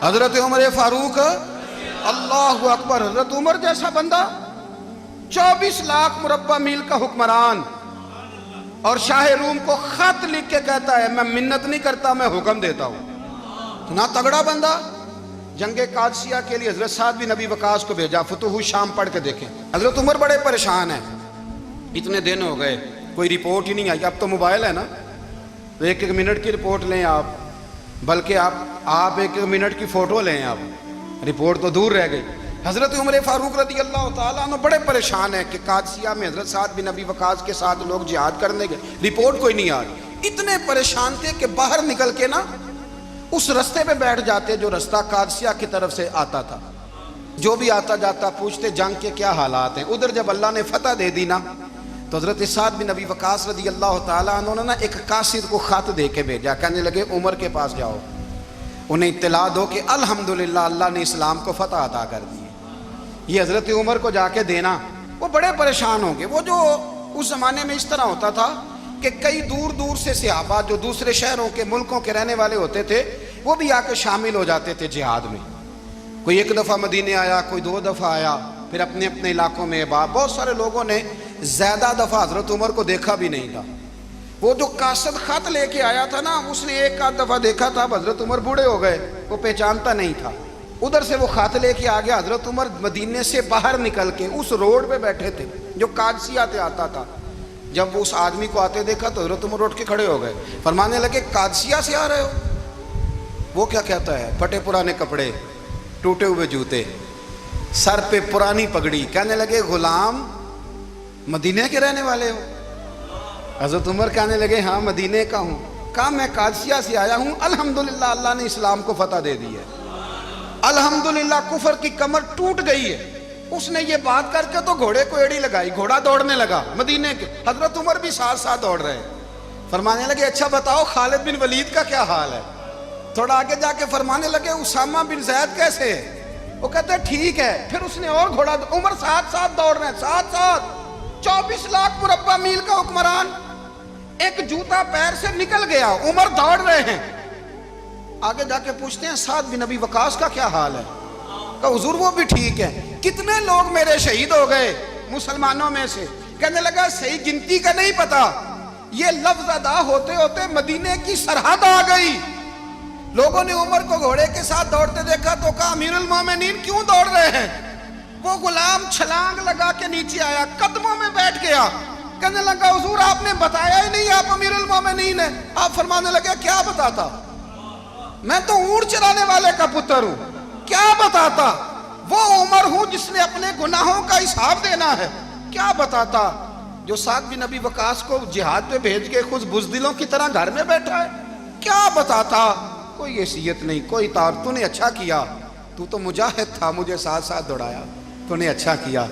حضرت عمر فاروق اللہ اکبر، حضرت عمر جیسا بندہ 24 لاکھ مربع میل کا حکمران، اور شاہ روم کو خط لکھ کے کہتا ہے میں منت نہیں کرتا، میں حکم دیتا ہوں۔ اتنا تگڑا بندہ۔ جنگ قادسیہ کے لیے حضرت سعد بن ابی وقاص کو بھیجا، فتوح شام پڑھ کے دیکھیں۔ حضرت عمر بڑے پریشان ہیں، اتنے دن ہو گئے کوئی رپورٹ ہی نہیں آئی۔ اب تو موبائل ہے نا، تو ایک منٹ کی رپورٹ لیں آپ، بلکہ آپ ایک منٹ کی فوٹو لیں، آپ رپورٹ تو دور رہ گئی۔ حضرت عمر فاروق رضی اللہ تعالیٰ عنہ بڑے پریشان ہیں کہ قادسیہ میں حضرت سعد بن ابی وقاص کے ساتھ لوگ جہاد کرنے گئے، رپورٹ کوئی نہیں آ رہی۔ اتنے پریشان تھے کہ باہر نکل کے نا اس رستے پہ بیٹھ جاتے جو رستہ قادسیہ کی طرف سے آتا تھا، جو بھی آتا جاتا پوچھتے جنگ کے کیا حالات ہیں۔ ادھر جب اللہ نے فتح دے دی نا، تو حضرت سعد بن ابی وقاص رضی اللہ تعالیٰ عنہ نے ایک قاصد کو خط دے کے بھیجا، کہنے لگے عمر کے پاس جاؤ، انہیں اطلاع دو کہ الحمدللہ اللہ نے اسلام کو فتح عطا کر دی ہے۔ یہ حضرت عمر کو جا کے دینا، وہ بڑے پریشان ہوں گے۔ وہ جو اس زمانے میں اس طرح ہوتا تھا کہ کئی دور دور سے صحابہ جو دوسرے شہروں کے ملکوں کے رہنے والے ہوتے تھے، وہ بھی آ کے شامل ہو جاتے تھے جہاد میں۔ کوئی ایک دفعہ مدینے آیا، کوئی 2 دفعہ آیا، پھر اپنے اپنے علاقوں میں بہت سارے لوگوں نے زیادہ دفعہ حضرت عمر کو دیکھا بھی نہیں تھا۔ وہ جو قاصد خط لے کے آیا تھا نا، اس نے ایک آدھ دفعہ دیکھا تھا، حضرت عمر بوڑھے ہو گئے، وہ پہچانتا نہیں تھا۔ ادھر سے وہ خط لے کے آ گیا، حضرت عمر مدینے سے باہر نکل کے اس روڈ پہ بیٹھے تھے جو قادسیہ سے آتا تھا۔ جب وہ اس آدمی کو آتے دیکھا تو حضرت عمر اٹھ کے کھڑے ہو گئے، فرمانے لگے قادسیہ سے آ رہے ہو؟ وہ کیا کہتا ہے؟ پھٹے پرانے کپڑے، ٹوٹے ہوئے جوتے، سر پہ پرانی پگڑی، کہنے لگے غلام مدینے کے رہنے والے ہو؟ حضرت عمر کہنے لگے ہاں مدینے کا ہوں۔ کہا میں قادسیہ سے آیا ہوں، الحمدللہ اللہ نے اسلام کو فتح دے دی ہے، الحمدللہ کفر کی کمر ٹوٹ گئی ہے۔ اس نے یہ بات کر کے تو گھوڑے کو ایڑی لگائی، گھوڑا دوڑنے لگا مدینے کے، حضرت عمر بھی ساتھ ساتھ دوڑ رہے، فرمانے لگے اچھا بتاؤ خالد بن ولید کا کیا حال ہے؟ تھوڑا آگے جا کے فرمانے لگے اسامہ بن زید کیسے ہے؟ وہ کہتے ہیں ٹھیک ہے۔ پھر اس نے اور گھوڑا، عمر ساتھ ساتھ دوڑ رہے ہیں، ساتھ ساتھ 24 لاکھ مربع میل کا حکمران، ایک جوتا پیر سے نکل گیا، عمر دوڑ رہے ہیں۔ آگے جا کے پوچھتے ہیں سعد بن ابی وقاص کا کیا حال ہے؟ کہا حضور وہ بھی ٹھیک ہے۔ کتنے لوگ میرے شہید ہو گئے مسلمانوں میں سے؟ کہنے لگا صحیح گنتی کا نہیں پتا، یہ لفظ ادا ہوتے ہوتے مدینے کی سرحد آ گئی۔ لوگوں نے عمر کو گھوڑے کے ساتھ دوڑتے دیکھا تو کہا امیر المومنین کیوں دوڑ رہے ہیں؟ وہ غلام چھلانگ لگا کے نیچے آیا، قدموں میں بیٹھ گیا، کہنے لگا حضور آپ نے بتایا ہی نہیں آپ امیر المومنین ہیں۔ آپ فرمانے لگے کیا بتاتا؟ میں تو اونٹ چرانے والے کا پتر ہوں، کیا بتاتا؟ وہ عمر ہوں جس نے اپنے گناہوں کا حساب دینا ہے، کیا بتاتا؟ جو سعد بن ابی وقاص کو جہاد پہ بھیج کے خود بزدلوں کی طرح گھر میں بیٹھا ہے، کیا بتاتا؟ کوئی حیثیت نہیں، کوئی تار، تو نے اچھا کیا، تو تو مجاہد تھا، مجھے ساتھ ساتھ دوڑایا، تو نے اچھا کیا۔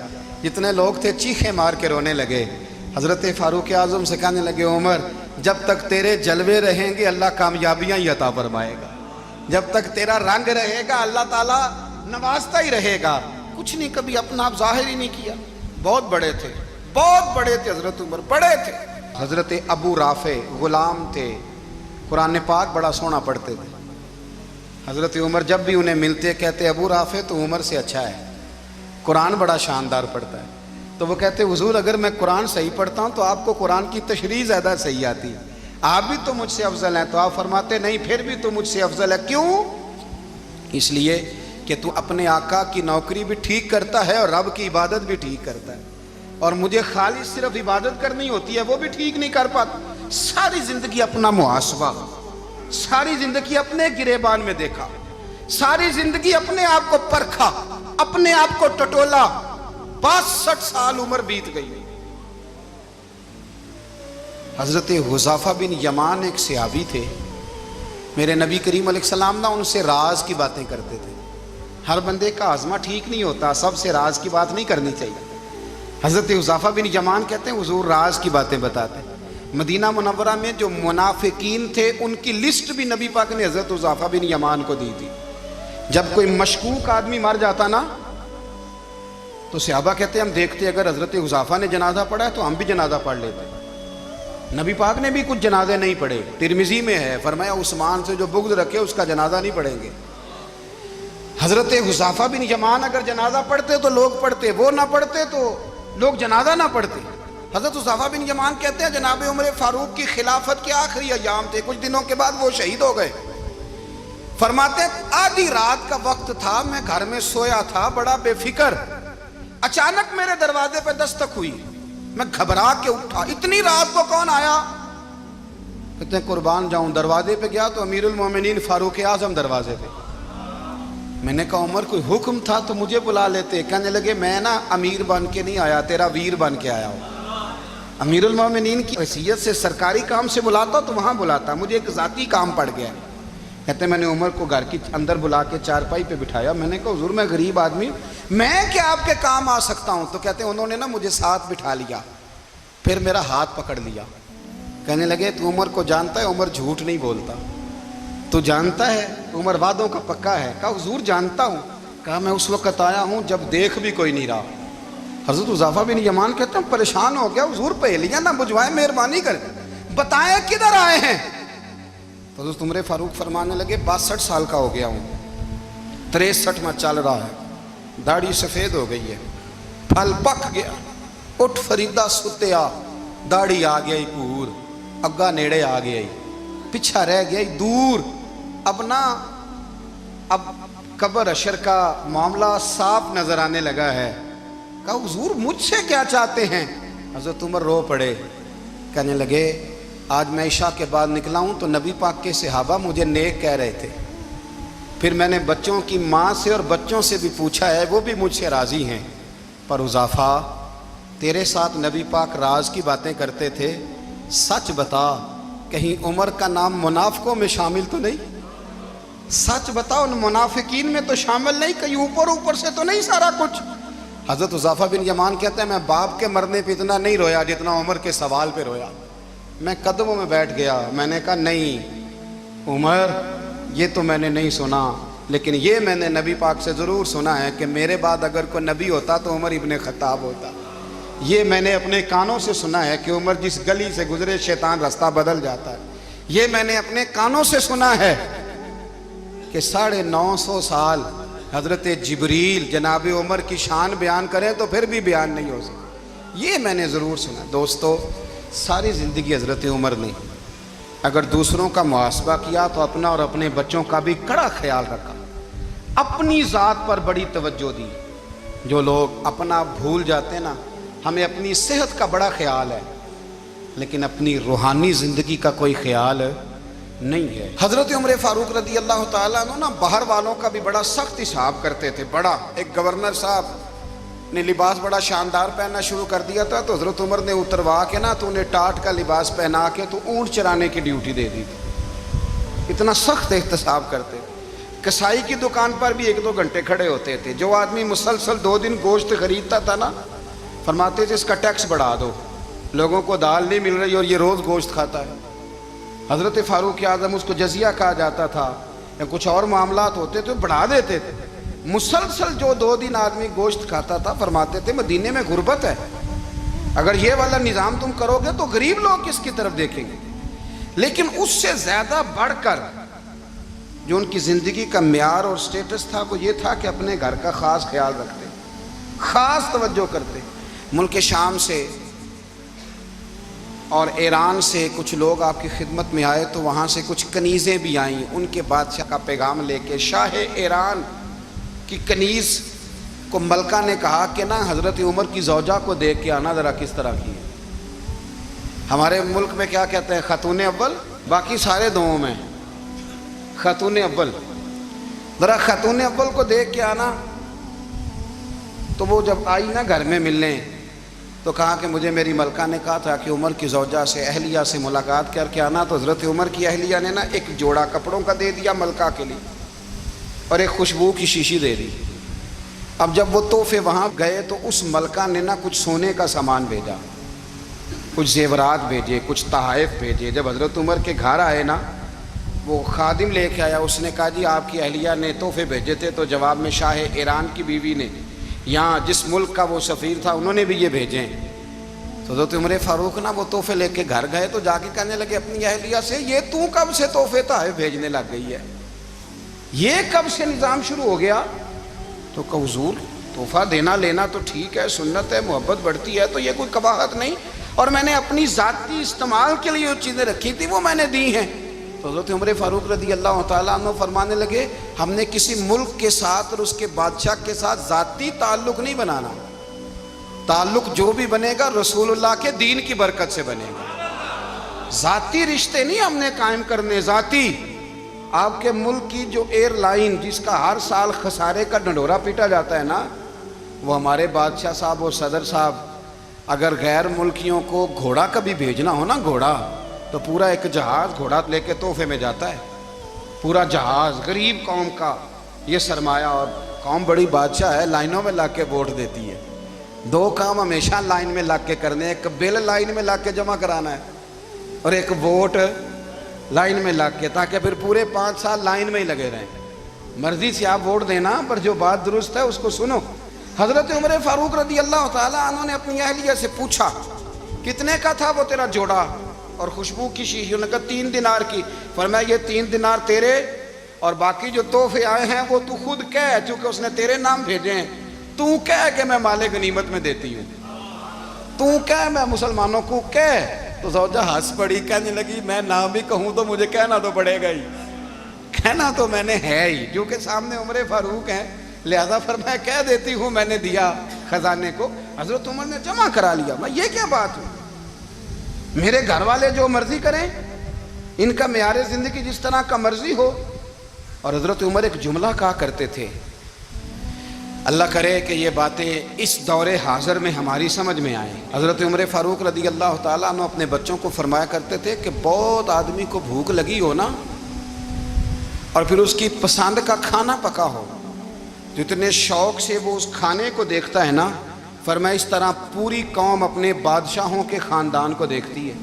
جتنے لوگ تھے چیخیں مار کے رونے لگے۔ حضرت فاروق اعظم سے کہنے لگے عمر جب تک تیرے جلوے رہیں گے اللہ کامیابیاں ہی عطا فرمائے گا، جب تک تیرا رنگ رہے گا اللہ تعالیٰ نوازتا ہی رہے گا۔ کچھ نہیں کبھی اپنا آپ ظاہر ہی نہیں کیا۔ بہت بڑے تھے، بہت بڑے تھے حضرت عمر، بڑے تھے۔ حضرت ابو رافع غلام تھے، قرآن پاک بڑا سونا پڑھتے تھے۔ حضرت عمر جب بھی انہیں ملتے کہتے ابو رافع تو عمر سے اچھا ہے، قرآن بڑا شاندار پڑھتا ہے۔ تو وہ کہتے حضور اگر میں قرآن صحیح پڑھتا ہوں تو آپ کو قرآن کی تشریح زیادہ صحیح آتی ہے، آپ بھی تو مجھ سے افضل ہیں۔ تو آپ فرماتے نہیں پھر بھی تو مجھ سے افضل ہے۔ کیوں؟ اس لیے کہ تو اپنے آقا کی نوکری بھی ٹھیک کرتا ہے اور رب کی عبادت بھی ٹھیک کرتا ہے، اور مجھے خالص صرف عبادت کرنی ہوتی ہے وہ بھی ٹھیک نہیں کر پاتا۔ ساری زندگی اپنا محاسبہ، ساری زندگی اپنے گریبان میں دیکھا، ساری زندگی اپنے آپ کو پرکھا، اپنے آپ کو ٹٹولا۔ 62 سال عمر بیت گئی۔ حضرت حذیفہ بن یمان ایک صحابی تھے، میرے نبی کریم علیہ السلام نا ان سے راز کی باتیں کرتے تھے۔ ہر بندے کا ہاضمہ ٹھیک نہیں ہوتا، سب سے راز کی بات نہیں کرنی چاہیے۔ حضرت حذیفہ بن یمان کہتے ہیں حضور راز کی باتیں بتاتے ہیں۔ مدینہ منورہ میں جو منافقین تھے ان کی لسٹ بھی نبی پاک نے حضرت حذیفہ بن یمان کو دی تھی۔ جب کوئی مشکوک آدمی مر جاتا نا تو صحابہ کہتے ہیں ہم دیکھتے اگر حضرت حذیفہ نے جنازہ پڑھا ہے تو ہم بھی جنازہ پڑھ لیتے۔ نبی پاک نے بھی کچھ جنازے نہیں پڑھے، ترمذی میں ہے، فرمایا عثمان سے جو بغض رکھے اس کا جنازہ نہیں پڑھیں گے۔ حضرت حذیفہ بن یمان اگر جنازہ پڑھتے تو لوگ پڑھتے، وہ نہ پڑھتے تو لوگ جنازہ نہ پڑھتے۔ حضرت حذیفہ بن یمان کہتے ہیں جناب عمر فاروق کی خلافت کے آخری ایام تھے، کچھ دنوں کے بعد وہ شہید ہو گئے۔ فرماتے ہیں آدھی رات کا وقت تھا، میں گھر میں سویا تھا بڑا بے فکر، اچانک میرے دروازے پہ دستک ہوئی، میں گھبرا کے اٹھا، اتنی رات کو کون آیا؟ کہتے ہیں قربان جاؤں، دروازے پہ گیا تو امیر المومنین فاروق اعظم دروازے پہ۔ میں نے کہا عمر کوئی حکم تھا تو مجھے بلا لیتے۔ کہنے لگے میں نا امیر بن کے نہیں آیا، تیرا ویر بن کے آیا ہوں۔ امیر المومنین کی حیثیت سے سرکاری کام سے بلاتا تو وہاں بلاتا، مجھے ایک ذاتی کام پڑ گیا۔ کہتے ہیں میں نے عمر کو گھر کی اندر بلا کے چارپائی پہ بٹھایا، میں نے کہا حضور میں غریب آدمی ہوں، میں کیا آپ کے کام آ سکتا ہوں؟ تو کہتے ہیں انہوں نے نا مجھے ساتھ بٹھا لیا، پھر میرا ہاتھ پکڑ لیا، کہنے لگے تو عمر کو جانتا ہے؟ عمر جھوٹ نہیں بولتا، تو جانتا ہے عمر وعدوں کا پکا ہے؟ کہا حضور جانتا ہوں۔ کہا میں اس وقت آیا ہوں جب دیکھ بھی کوئی نہیں رہا۔ حضرت حذیفہ بن یمان کہتے ہیں پریشان ہو گیا، حضور پہلیاں نہ بجھوائے، مہربانی کر بتائیں کدھر آئے ہیں؟ تو حضرت عمر فاروق فرمانے لگے 62 سال کا ہو گیا ہوں، 63 میں چل رہا ہے، داڑھی سفید ہو گئی ہے، پھل پک گیا، اٹھ فریدہ ستیا، داڑھی آ گئی پور، اگا نیڑے آ گئی، پیچھا رہ گئی دور، اب قبر اشر کا معاملہ صاف نظر آنے لگا ہے۔ کہا حضور مجھ سے کیا چاہتے ہیں؟ حضرت عمر رو پڑے، کہنے لگے آج میں عشاء کے بعد نکلا ہوں تو نبی پاک کے صحابہ مجھے نیک کہہ رہے تھے، پھر میں نے بچوں کی ماں سے اور بچوں سے بھی پوچھا ہے، وہ بھی مجھ سے راضی ہیں، پر حذیفہ تیرے ساتھ نبی پاک راز کی باتیں کرتے تھے، سچ بتا کہیں عمر کا نام منافقوں میں شامل تو نہیں؟ سچ بتا ان منافقین میں تو شامل نہیں، کہیں اوپر سے تو نہیں سارا کچھ؟ حضرت حذیفہ بن یمان کہتے ہیں میں باپ کے مرنے پہ اتنا نہیں رویا جتنا عمر کے سوال پہ رویا۔ میں قدموں میں بیٹھ گیا، میں نے کہا نہیں عمر یہ تو میں نے نہیں سنا، لیکن یہ میں نے نبی پاک سے ضرور سنا ہے کہ میرے بعد اگر کوئی نبی ہوتا تو عمر ابن خطاب ہوتا۔ یہ میں نے اپنے کانوں سے سنا ہے کہ عمر جس گلی سے گزرے شیطان رستہ بدل جاتا ہے۔ یہ میں نے اپنے کانوں سے سنا ہے کہ 950 سال حضرت جبریل جناب عمر کی شان بیان کریں تو پھر بھی بیان نہیں ہو سکتا، یہ میں نے ضرور سنا۔ دوستو ساری زندگی حضرت عمر نے اگر دوسروں کا محاسبہ کیا تو اپنا اور اپنے بچوں کا بھی کڑا خیال رکھا، اپنی ذات پر بڑی توجہ دی۔ جو لوگ اپنا بھول جاتے نا، ہمیں اپنی صحت کا بڑا خیال ہے لیکن اپنی روحانی زندگی کا کوئی خیال نہیں ہے۔ حضرت عمر فاروق رضی اللہ تعالیٰ عنہ نا باہر والوں کا بھی بڑا سخت حساب کرتے تھے۔ بڑا ایک گورنر صاحب نے لباس بڑا شاندار پہننا شروع کر دیا تھا تو حضرت عمر نے اتروا کے نا تو انہیں ٹاٹ کا لباس پہنا کے تو اونٹ چرانے کی ڈیوٹی دے دی تھی، اتنا سخت احتساب کرتے۔ کسائی کی دکان پر بھی 1-2 گھنٹے کھڑے ہوتے تھے۔ جو آدمی مسلسل 2 دن گوشت خریدتا تھا نا، فرماتے تھے اس کا ٹیکس بڑھا دو، لوگوں کو دال نہیں مل رہی اور یہ روز گوشت کھاتا ہے۔ حضرت فاروق اعظم اس کو جزیہ کہا جاتا تھا، یا کچھ اور معاملات ہوتے تھے بڑھا دیتے تھے۔ مسلسل جو 2 دن آدمی گوشت کھاتا تھا، فرماتے تھے مدینے میں غربت ہے، اگر یہ والا نظام تم کرو گے تو غریب لوگ کس کی طرف دیکھیں گے۔ لیکن اس سے زیادہ بڑھ کر جو ان کی زندگی کا معیار اور سٹیٹس تھا وہ یہ تھا کہ اپنے گھر کا خاص خیال رکھتے، خاص توجہ کرتے۔ ملک شام سے اور ایران سے کچھ لوگ آپ کی خدمت میں آئے تو وہاں سے کچھ کنیزیں بھی آئیں، ان کے بادشاہ کا پیغام لے کے۔ شاہ ایران کی کنیز کو ملکہ نے کہا کہ نا حضرت عمر کی زوجہ کو دیکھ کے آنا ذرا کس طرح کی ہے۔ ہمارے ملک میں کیا کہتے ہیں؟ خاتون اول، باقی سارے دوؤں میں خاتون اول، ذرا خاتون اول کو دیکھ کے آنا۔ تو وہ جب آئی نا گھر میں ملنے تو کہا کہ مجھے میری ملکہ نے کہا تھا کہ عمر کی زوجہ سے اہلیہ سے ملاقات کر کے آنا۔ تو حضرت عمر کی اہلیہ نے نا ایک جوڑا کپڑوں کا دے دیا ملکہ کے لیے اور ایک خوشبو کی شیشی دے دی۔ اب جب وہ تحفے وہاں گئے تو اس ملکہ نے نا کچھ سونے کا سامان بھیجا، کچھ زیورات بھیجے، کچھ تحائف بھیجے۔ جب حضرت عمر کے گھر آئے نا، وہ خادم لے کے آیا، اس نے کہا جی آپ کی اہلیہ نے تحفے بھیجے تھے، تو جواب میں شاہ ایران کی بیوی نے، یہاں جس ملک کا وہ سفیر تھا، انہوں نے بھی یہ بھیجے۔ تو حضرت عمر فاروق نا وہ تحفے لے کے گھر گئے تو جا کے کہنے لگے اپنی اہلیہ سے، یہ تو کب سے تحفے تحائف بھیجنے لگ گئی ہے؟ یہ کب سے نظام شروع ہو گیا؟ تو کہ حضور تحفہ دینا لینا تو ٹھیک ہے، سنت ہے، محبت بڑھتی ہے، تو یہ کوئی قباحت نہیں، اور میں نے اپنی ذاتی استعمال کے لیے جو چیزیں رکھی تھی وہ میں نے دی ہیں۔ تو حضرت عمر فاروق رضی اللہ تعالیٰ عنہ فرمانے لگے ہم نے کسی ملک کے ساتھ اور اس کے بادشاہ کے ساتھ ذاتی تعلق نہیں بنانا، تعلق جو بھی بنے گا رسول اللہ کے دین کی برکت سے بنے گا، ذاتی رشتے نہیں ہم نے قائم کرنے۔ ذاتی آپ کے ملک کی جو ایئر لائن جس کا ہر سال خسارے کا ڈنڈورا پیٹا جاتا ہے نا، وہ ہمارے بادشاہ صاحب اور صدر صاحب اگر غیر ملکیوں کو گھوڑا کبھی بھیجنا ہو نا، گھوڑا، تو پورا ایک جہاز گھوڑا لے کے تحفے میں جاتا ہے، پورا جہاز غریب قوم کا یہ سرمایہ، اور قوم بڑی بادشاہ ہے، لائنوں میں لا کے ووٹ دیتی ہے۔ دو کام ہمیشہ لائن میں لا کے کرنے، ایک بل لائن میں لا کے جمع کرانا ہے اور ایک ووٹ لائن میں لا کے، تاکہ پھر پورے 5 سال لائن میں ہی لگے رہیں۔ مرضی سے آپ ووٹ دینا، پر جو بات درست ہے اس کو سنو۔ حضرت عمر فاروق رضی اللہ تعالیٰ عنہ نے اپنی اہلیہ سے پوچھا کتنے کا تھا وہ تیرا جوڑا اور خوشبو کی شیشی؟ انہوں نے کہا 3 دینار کی۔ فرمایا یہ 3 دینار تیرے، اور باقی جو تحفے آئے ہیں وہ تو خود کہہ، چونکہ اس نے تیرے نام بھیجے ہیں، تو کہہ کہ میں مال غنیمت میں دیتی ہوں، تو کہہ میں مسلمانوں کو کہہ۔ تو زوجہ ہنس پڑی، کہنے لگی میں نہ بھی کہوں تو مجھے کہنا تو پڑے گا ہی، کہنا تو میں نے ہے ہی، کیونکہ سامنے عمر فاروق ہیں، لہذا فرمایا کہہ دیتی ہوں میں نے دیا خزانے کو۔ حضرت عمر نے جمع کرا لیا۔ میں یہ کیا بات ہے، میرے گھر والے جو مرضی کریں، ان کا معیار زندگی جس طرح کا مرضی ہو۔ اور حضرت عمر ایک جملہ کہا کرتے تھے، اللہ کرے کہ یہ باتیں اس دور حاضر میں ہماری سمجھ میں آئیں۔ حضرت عمر فاروق رضی اللہ تعالیٰ عنہ اپنے بچوں کو فرمایا کرتے تھے کہ بہت آدمی کو بھوک لگی ہو نا، اور پھر اس کی پسند کا کھانا پکا ہو، جتنے شوق سے وہ اس کھانے کو دیکھتا ہے نا، فرمایا اس طرح پوری قوم اپنے بادشاہوں کے خاندان کو دیکھتی ہے،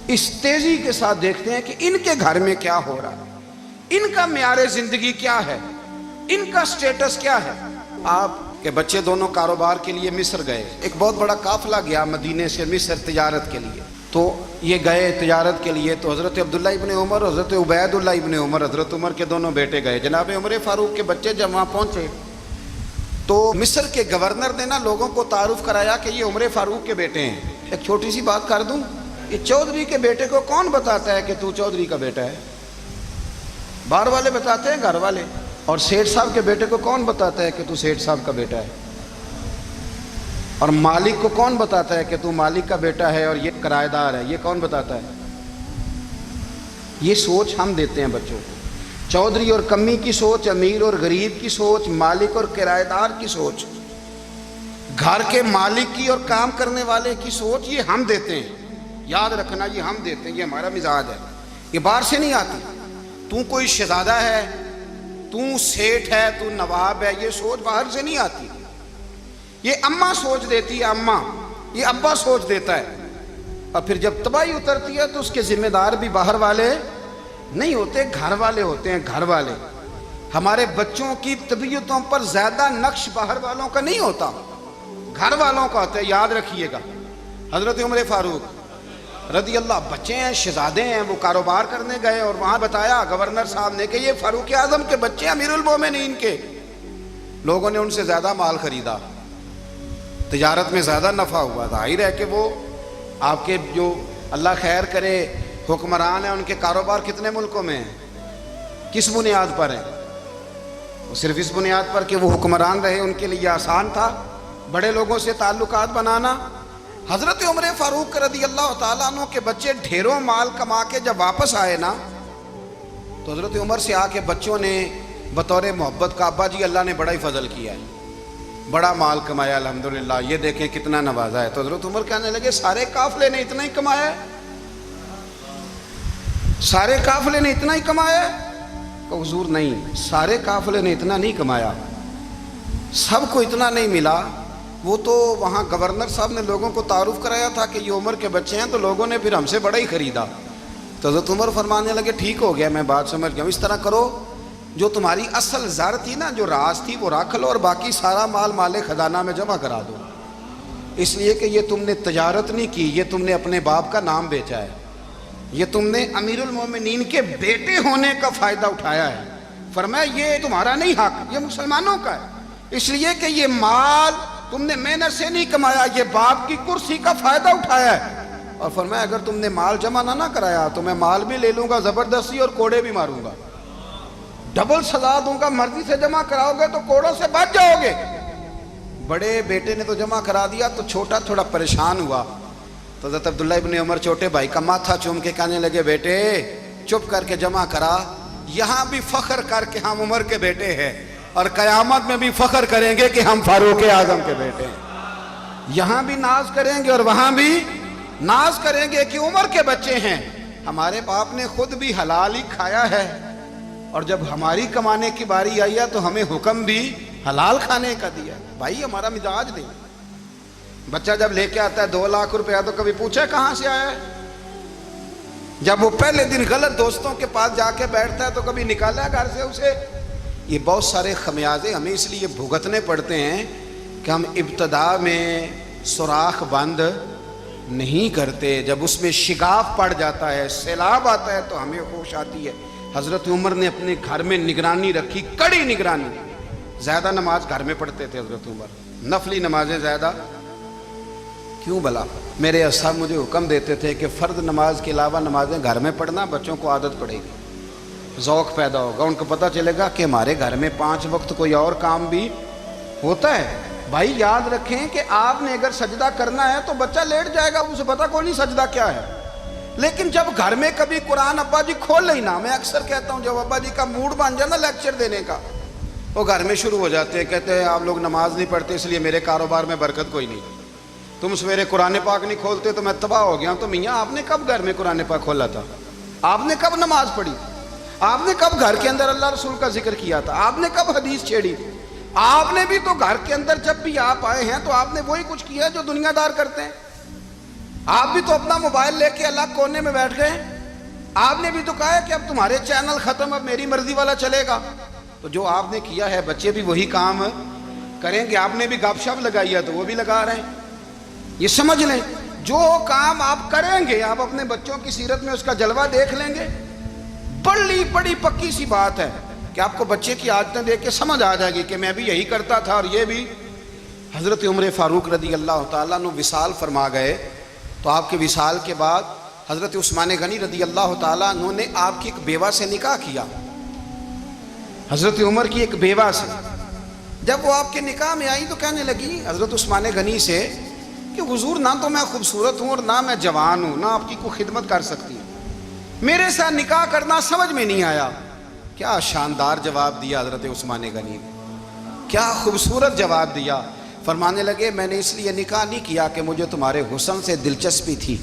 اس تیزی کے ساتھ دیکھتے ہیں کہ ان کے گھر میں کیا ہو رہا ہے، ان کا معیار زندگی کیا ہے، ان کا سٹیٹس کیا ہے۔ آپ کے بچے دونوں کاروبار کے لیے مصر گئے، ایک بہت بڑا قافلہ گیا مدینے سے مصر تجارت کے لیے، تو یہ گئے تجارت کے لیے، تو حضرت عبداللہ ابن عمر، حضرت عبید اللہ ابن عمر، حضرت عمر کے دونوں بیٹے گئے۔ جناب عمر فاروق کے بچے جب وہاں پہنچے تو مصر کے گورنر نے نا لوگوں کو تعارف کرایا کہ یہ عمر فاروق کے بیٹے ہیں۔ ایک چھوٹی سی بات کر دوں، یہ چودھری کے بیٹے کو کون بتاتا ہے کہ تو چودھری کا بیٹا ہے؟ باہر والے بتاتے ہیں، گھر والے۔ اور سیٹھ صاحب کے بیٹے کو کون بتاتا ہے کہ تو سیٹھ صاحب کا بیٹا ہے؟ اور مالک کو کون بتاتا ہے کہ تو مالک کا بیٹا ہے اور یہ کرایہ دار ہے؟ یہ کون بتاتا ہے؟ یہ سوچ ہم دیتے ہیں بچوں کو، چودھری اور کمی کی سوچ، امیر اور غریب کی سوچ، مالک اور کرایہ دار کی سوچ، گھر کے مالک کی اور کام کرنے والے کی سوچ، یہ ہم دیتے ہیں۔ یاد رکھنا، یہ ہم دیتے ہیں، یہ ہمارا مزاج ہے، یہ باہر سے نہیں آتی۔ تو کوئی شہزادہ ہے، تو سیٹھ ہے، تو نواب ہے، یہ سوچ باہر سے نہیں آتی، یہ اماں سوچ دیتی ہے، اماں، یہ ابا سوچ دیتا ہے، اور پھر جب تباہی اترتی ہے تو اس کے ذمہ دار بھی باہر والے نہیں ہوتے، گھر والے ہوتے ہیں، گھر والے۔ ہمارے بچوں کی طبیعتوں پر زیادہ نقش باہر والوں کا نہیں ہوتا، گھر والوں کا ہوتا ہے، یاد رکھیے گا۔ حضرت عمر فاروق رضی اللہ، بچے ہیں، شہزادے ہیں، وہ کاروبار کرنے گئے، اور وہاں بتایا گورنر صاحب نے کہ یہ فاروق اعظم کے بچے، امیر المومنین کے۔ لوگوں نے ان سے زیادہ مال خریدا، تجارت میں زیادہ نفع ہوا، ظاہر ہے کہ وہ آپ کے جو اللہ خیر کرے حکمران ہیں، ان کے کاروبار کتنے ملکوں میں ہیں، کس بنیاد پر ہیں؟ وہ صرف اس بنیاد پر کہ وہ حکمران رہے، ان کے لیے آسان تھا بڑے لوگوں سے تعلقات بنانا۔ حضرت عمر فاروق رضی اللہ تعالیٰ عنہ کے بچے ڈھیروں مال کما کے جب واپس آئے نا، تو حضرت عمر سے آ کے بچوں نے بطور محبت کا، ابا جی اللہ نے بڑا ہی فضل کیا ہے، بڑا مال کمایا الحمدللہ، یہ دیکھیں کتنا نوازا ہے۔ تو حضرت عمر کہنے لگے سارے قافلے نے اتنا ہی کمایا ہے، سارے قافلے نے اتنا ہی کمایا ہے؟ کہ حضور نہیں، سارے قافلے نے اتنا نہیں کمایا، سب کو اتنا نہیں ملا، وہ تو وہاں گورنر صاحب نے لوگوں کو تعارف کرایا تھا کہ یہ عمر کے بچے ہیں، تو لوگوں نے پھر ہم سے بڑا ہی خریدا۔ تو حضرت عمر فرمانے لگے ٹھیک ہو گیا، میں بات سمجھ گیا، اس طرح کرو، جو تمہاری اصل زر تھی نا، جو راز تھی، وہ رکھ لو، اور باقی سارا مال مال خزانہ میں جمع کرا دو، اس لیے کہ یہ تم نے تجارت نہیں کی، یہ تم نے اپنے باپ کا نام بیچا ہے، یہ تم نے امیر المومنین کے بیٹے ہونے کا فائدہ اٹھایا ہے، فرمایا یہ تمہارا نہیں حق، یہ مسلمانوں کا ہے، اس لیے کہ یہ مال تم نے محنت سے نہیں کمایا، یہ باپ کی کرسی کا فائدہ اٹھایا ہے۔ اور فرمایا اگر تم نے مال جمع نہ کرایا تو میں مال بھی لے لوں گا زبردستی اور کوڑے بھی ماروں گا، ڈبل سزا دوں گا۔ مرضی سے جمع کراؤ گے تو کوڑوں سے بچ جاؤ گے۔ بڑے بیٹے نے تو جمع کرا دیا تو چھوٹا تھوڑا پریشان ہوا، تو حضرت عبداللہ ابن عمر چھوٹے بھائی کا ماتھا چوم کے کہنے لگے بیٹے چپ کر کے جمع کرا، یہاں بھی فخر کر کے ہم عمر کے بیٹے ہیں اور قیامت میں بھی فخر کریں گے کہ ہم فاروق اعظم کے بیٹے ہیں۔ یہاں بھی ناز کریں گے اور وہاں بھی ناز کریں گے کہ عمر کے بچے ہیں۔ ہمارے باپ نے خود بھی حلال ہی کھایا ہے، اور جب ہماری کمانے کی باری آئی ہے تو ہمیں حکم بھی حلال کھانے کا دیا ہے۔ بھائی ہمارا مزاج دے، بچہ جب لے کے آتا ہے 2 لاکھ روپیہ تو کبھی پوچھے کہاں سے آیا ہے؟ جب وہ پہلے دن غلط دوستوں کے پاس جا کے بیٹھتا ہے تو کبھی نکالا ہے گھر سے اسے؟ یہ بہت سارے خمیازے ہمیں اس لیے بھگتنے پڑتے ہیں کہ ہم ابتدا میں سوراخ بند نہیں کرتے، جب اس میں شگاف پڑ جاتا ہے، سیلاب آتا ہے تو ہمیں ہوش آتی ہے۔ حضرت عمر نے اپنے گھر میں نگرانی رکھی، کڑی نگرانی۔ زیادہ نماز گھر میں پڑھتے تھے حضرت عمر، نفلی نمازیں زیادہ کیوں بلا؟ میرے اصحاب مجھے حکم دیتے تھے کہ فرض نماز کے علاوہ نمازیں گھر میں پڑھنا، بچوں کو عادت پڑے گی، ذوق پیدا ہوگا، ان کو پتہ چلے گا کہ ہمارے گھر میں 5 وقت کوئی اور کام بھی ہوتا ہے۔ بھائی یاد رکھیں کہ آپ نے اگر سجدہ کرنا ہے تو بچہ لیٹ جائے گا، اسے پتہ کوئی نہیں سجدہ کیا ہے، لیکن جب گھر میں کبھی قرآن ابا جی کھول لینا، میں اکثر کہتا ہوں جب ابا جی کا موڈ بن جائے نا لیکچر دینے کا، وہ گھر میں شروع ہو جاتے ہیں، کہتے ہیں آپ لوگ نماز نہیں پڑھتے اس لیے میرے کاروبار میں برکت کوئی نہیں، تم سویرے قرآن پاک نہیں کھولتے تو میں تباہ ہو گیا ہوں۔ تو میاں آپ نے کب گھر میں قرآن پاک کھولا تھا؟ آپ نے کب نماز پڑھی؟ آپ نے کب گھر کے اندر اللہ رسول کا ذکر کیا تھا؟ آپ نے کب حدیث چھیڑی؟ آپ نے بھی تو گھر کے اندر جب بھی آپ آئے ہیں تو آپ نے وہی کچھ کیا جو دنیا دار کرتے ہیں۔ آپ بھی تو اپنا موبائل لے کے الگ کونے میں بیٹھ گئے، آپ نے بھی تو کہا ہے کہ اب تمہارے چینل ختم، اب میری مرضی والا چلے گا۔ تو جو آپ نے کیا ہے بچے بھی وہی کام کریں گے۔ آپ نے بھی گپ شپ لگائی ہے تو وہ بھی لگا رہے ہیں۔ یہ سمجھ لیں جو کام آپ کریں گے آپ اپنے بچوں کی سیرت میں اس کا جلوہ دیکھ لیں گے۔ بڑی پکی سی بات ہے کہ آپ کو بچے کی عادتیں دیکھ کے سمجھ آ جائے گی کہ میں بھی یہی کرتا تھا اور یہ بھی۔ حضرت عمر فاروق رضی اللہ تعالیٰ عنہ وصال فرما گئے، تو آپ کے وصال کے بعد حضرت عثمان غنی رضی اللہ تعالیٰ عنہ نے آپ کی ایک بیوہ سے نکاح کیا، حضرت عمر کی ایک بیوہ سے۔ جب وہ آپ کے نکاح میں آئی تو کہنے لگی حضرت عثمان غنی سے کہ حضور نہ تو میں خوبصورت ہوں اور نہ میں جوان ہوں، نہ آپ کی کوئی خدمت کر سکتی ہوں، میرے ساتھ نکاح کرنا سمجھ میں نہیں آیا۔ کیا شاندار جواب دیا حضرت عثمان غنی نے، کیا خوبصورت جواب دیا۔ فرمانے لگے میں نے اس لیے نکاح نہیں کیا کہ مجھے تمہارے حسن سے دلچسپی تھی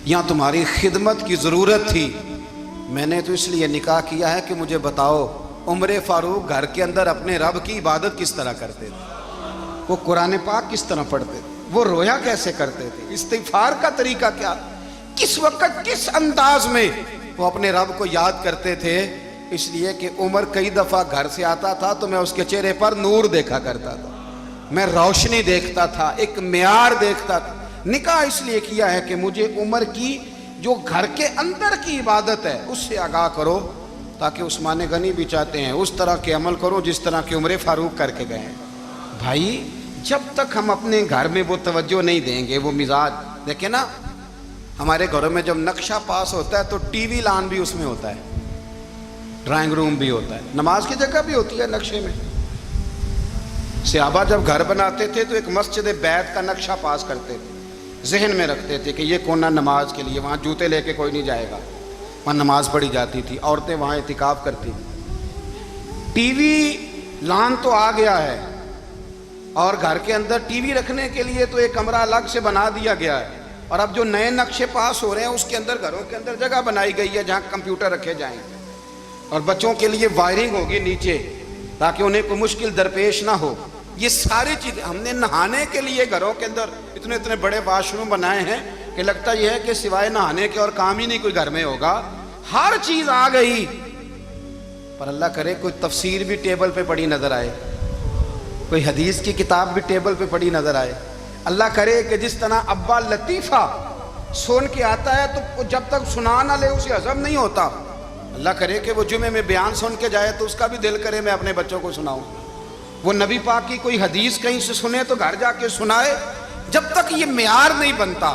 یا تمہاری خدمت کی ضرورت تھی، میں نے تو اس لیے نکاح کیا ہے کہ مجھے بتاؤ عمر فاروق گھر کے اندر اپنے رب کی عبادت کس طرح کرتے تھے، وہ قرآن پاک کس طرح پڑھتے تھے، وہ رویا کیسے کرتے تھے، استغفار کا طریقہ کیا، کس وقت کس انداز میں وہ اپنے رب کو یاد کرتے تھے۔ اس لیے کہ عمر کئی دفعہ گھر سے آتا تھا تو میں اس کے چہرے پر نور دیکھا کرتا تھا، میں روشنی دیکھتا تھا، ایک معیار دیکھتا تھا۔ نکاح اس لیے کیا ہے کہ مجھے عمر کی جو گھر کے اندر کی عبادت ہے اس سے آگاہ کرو، تاکہ عثمان غنی بھی چاہتے ہیں اس طرح کے عمل کرو جس طرح کہ عمر فاروق کر کے گئے ہیں۔ بھائی جب تک ہم اپنے گھر میں وہ توجہ نہیں دیں گے، وہ مزاج دیکھیں نا، ہمارے گھروں میں جب نقشہ پاس ہوتا ہے تو ٹی وی لان بھی اس میں ہوتا ہے، ڈرائنگ روم بھی ہوتا ہے، نماز کی جگہ بھی ہوتی ہے نقشے میں۔ صحابہ جب گھر بناتے تھے تو ایک مسجد بیت کا نقشہ پاس کرتے تھے، ذہن میں رکھتے تھے کہ یہ کونا نماز کے لیے، وہاں جوتے لے کے کوئی نہیں جائے گا، وہاں نماز پڑھی جاتی تھی، عورتیں وہاں اعتکاف کرتی تھیں۔ ٹی وی لان تو آ گیا ہے اور گھر کے اندر ٹی وی رکھنے کے لیے تو ایک کمرہ الگ سے بنا دیا گیا ہے، اور اب جو نئے نقشے پاس ہو رہے ہیں اس کے اندر گھروں کے اندر جگہ بنائی گئی ہے جہاں کمپیوٹر رکھے جائیں گے، اور بچوں کے لیے وائرنگ ہوگی نیچے تاکہ انہیں کوئی مشکل درپیش نہ ہو۔ یہ ساری چیزیں ہم نے نہانے کے لیے گھروں کے اندر اتنے بڑے واش روم بنائے ہیں کہ لگتا یہ ہے کہ سوائے نہانے کے اور کام ہی نہیں کوئی گھر میں ہوگا، ہر چیز آ گئی۔ پر اللہ کرے کوئی تفسیر بھی ٹیبل پہ پڑی نظر آئے، کوئی حدیث کی کتاب بھی ٹیبل پہ پڑی نظر آئے۔ اللہ کرے کہ جس طرح ابا لطیفہ سن کے آتا ہے تو جب تک سنا نہ لے اسے ہضم نہیں ہوتا، اللہ کرے کہ وہ جمعے میں بیان سن کے جائے تو اس کا بھی دل کرے میں اپنے بچوں کو سناؤں. وہ نبی پاک کی کوئی حدیث کہیں سے سنے تو گھر جا کے سنائے. جب تک یہ معیار نہیں بنتا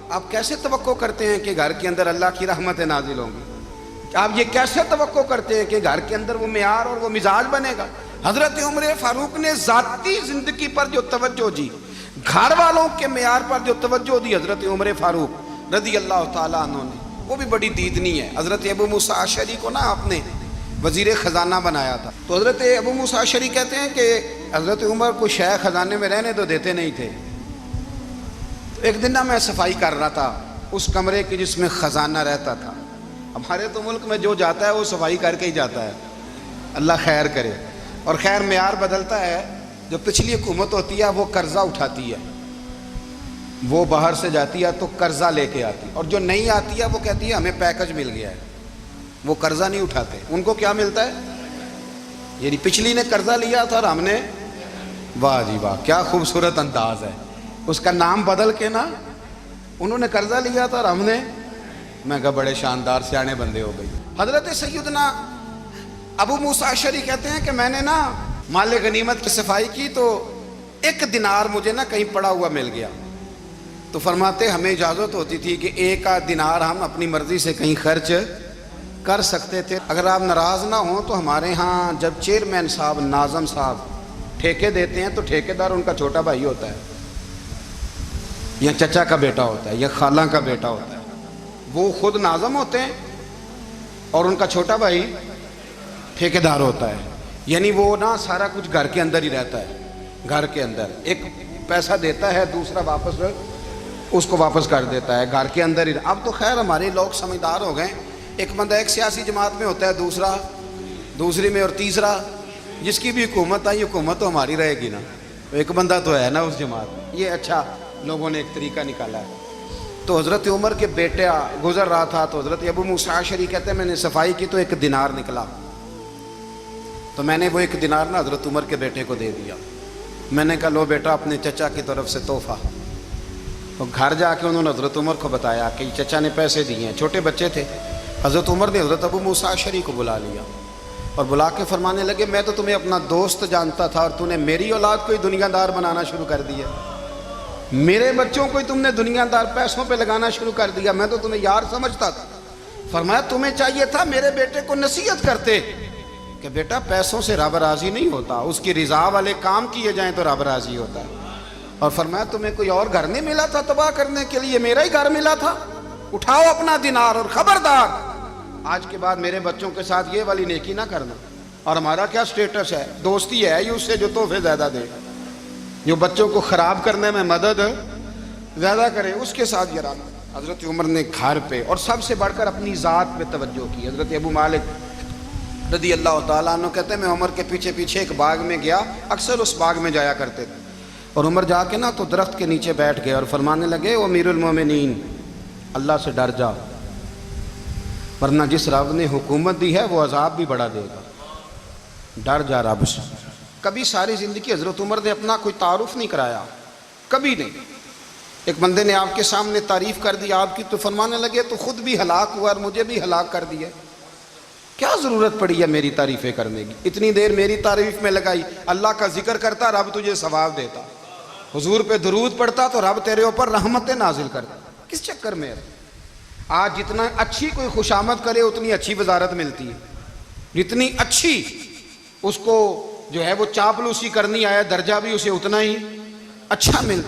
آپ کیسے توقع کرتے ہیں کہ گھر کے اندر اللہ کی رحمتیں نازل ہوں گی؟ آپ یہ کیسے توقع کرتے ہیں کہ گھر کے اندر وہ معیار اور وہ مزاج بنے گا؟ حضرت عمر فاروق نے ذاتی زندگی پر جو توجہ دی، گھر والوں کے معیار پر جو توجہ دی حضرت عمر فاروق رضی اللہ تعالیٰ عنہ نے، وہ بھی بڑی دیدنی ہے. حضرت ابو موسیٰ اشعری کو نا آپ نے وزیر خزانہ بنایا تھا. تو حضرت ابو موسیٰ اشعری کہتے ہیں کہ حضرت عمر کو شیخ خزانے میں رہنے تو دیتے نہیں تھے. تو ایک دن نا میں صفائی کر رہا تھا اس کمرے کی جس میں خزانہ رہتا تھا. ہمارے تو ملک میں جو جاتا ہے وہ صفائی کر کے ہی جاتا ہے، اللہ خیر کرے. اور خیر معیار بدلتا ہے. جو پچھلی حکومت ہوتی ہے وہ قرضہ اٹھاتی ہے، وہ باہر سے جاتی ہے تو قرضہ لے کے آتی ہے، اور جو نہیں آتی ہے وہ کہتی ہے ہمیں پیکج مل گیا ہے. وہ قرضہ نہیں اٹھاتے. ان کو کیا ملتا ہے؟ یعنی پچھلی نے قرضہ لیا تھا اور ہم نے، واہ جی واہ کیا خوبصورت انداز ہے. اس کا نام بدل کے نا، انہوں نے قرضہ لیا تھا اور ہم نے، میں کہا بڑے شاندار سیانے بندے ہو گئی. حضرت سیدنا ابو موسیٰ اشعری کہتے ہیں کہ میں نے نا مال غنیمت کی صفائی کی تو 1 دینار مجھے نا کہیں پڑا ہوا مل گیا. تو فرماتے ہمیں اجازت ہوتی تھی کہ 1 دینار ہم اپنی مرضی سے کہیں خرچ کر سکتے تھے. اگر آپ ناراض نہ ہوں تو ہمارے ہاں جب چیئرمین صاحب، ناظم صاحب ٹھیکے دیتے ہیں تو ٹھیکیدار ان کا چھوٹا بھائی ہوتا ہے، یا چچا کا بیٹا ہوتا ہے، یا خالہ کا بیٹا ہوتا ہے. وہ خود ناظم ہوتے ہیں اور ان کا چھوٹا بھائی ٹھیکیدار ہوتا ہے. یعنی وہ نا سارا کچھ گھر کے اندر ہی رہتا ہے. گھر کے اندر ایک پیسہ دیتا ہے، دوسرا واپس اس کو واپس کر دیتا ہے. گھر کے اندر ہی. اب تو خیر ہمارے لوگ سمجھدار ہو گئے. ایک بندہ ایک سیاسی جماعت میں ہوتا ہے، دوسرا دوسری میں، اور تیسرا جس کی بھی حکومت آئی حکومت تو ہماری رہے گی نا. ایک بندہ تو ہے نا اس جماعت میں. یہ اچھا لوگوں نے ایک طریقہ نکالا ہے. تو حضرت عمر کے بیٹا گزر رہا تھا تو حضرت ابو موسیٰ اشعری کہتے ہیں میں نے صفائی کی تو 1 دینار نکلا. تو میں نے وہ 1 دینار نا حضرت عمر کے بیٹے کو دے دیا. میں نے کہا لو بیٹا اپنے چچا کی طرف سے تحفہ. تو گھر جا کے انہوں نے حضرت عمر کو بتایا کہ چچا نے پیسے دیے ہیں. چھوٹے بچے تھے. حضرت عمر نے حضرت ابو موسیٰ اشعری کو بلا لیا اور بلا کے فرمانے لگے میں تو تمہیں اپنا دوست جانتا تھا اور تو نے میری اولاد کو ہی دنیا دار بنانا شروع کر دیا. میرے بچوں کو ہی تم نے دنیا دار پیسوں پہ لگانا شروع کر دیا. میں تو تمہیں یار سمجھتا تھا. فرمایا تمہیں چاہیے تھا میرے بیٹے کو نصیحت کرتے کہ بیٹا پیسوں سے رب راضی نہیں ہوتا، اس کی رضا والے کام کیے جائیں تو رب راضی ہوتا ہے. اور فرمایا تمہیں کوئی اور گھر نہیں ملا تھا تباہ کرنے کے لیے، میرا ہی گھر ملا تھا. اٹھاؤ اپنا دینار اور خبردار آج کے بعد میرے بچوں کے ساتھ یہ والی نیکی نہ کرنا. اور ہمارا کیا سٹیٹس ہے؟ دوستی ہے اس سے جو تحفے زیادہ دے، جو بچوں کو خراب کرنے میں مدد زیادہ کرے، اس کے ساتھ یہ رہنا. حضرت عمر نے گھر پہ اور سب سے بڑھ کر اپنی ذات پہ توجہ کی. حضرت ابو مالک رضی اللہ تعالیٰ عنہ کہتے ہیں میں عمر کے پیچھے پیچھے ایک باغ میں گیا، اکثر اس باغ میں جایا کرتے تھے. اور عمر جا کے نا تو درخت کے نیچے بیٹھ گئے اور فرمانے لگے او امیر المومنین اللہ سے ڈر جا، ورنہ جس رب نے حکومت دی ہے وہ عذاب بھی بڑھا دے گا. ڈر جا رب سے. کبھی ساری زندگی حضرت عمر نے اپنا کوئی تعارف نہیں کرایا، کبھی نہیں. ایک بندے نے آپ کے سامنے تعریف کر دی آپ کی تو فرمانے لگے تو خود بھی ہلاک ہوا اور مجھے بھی ہلاک کر دیا. کیا ضرورت پڑی ہے میری تعریفیں کرنے کی؟ اتنی دیر میری تعریف میں لگائی. اللہ کا ذکر کرتا رب تجھے ثواب دیتا، حضور پہ درود پڑھتا تو رب تیرے اوپر رحمتیں نازل کرتا. کس چکر میں؟ آج جتنا اچھی کوئی خوشامد کرے اتنی اچھی وزارت ملتی ہے، جتنی اچھی اس کو جو ہے وہ چاپلوسی کرنی آیا درجہ بھی اسے اتنا ہی اچھا ملتا.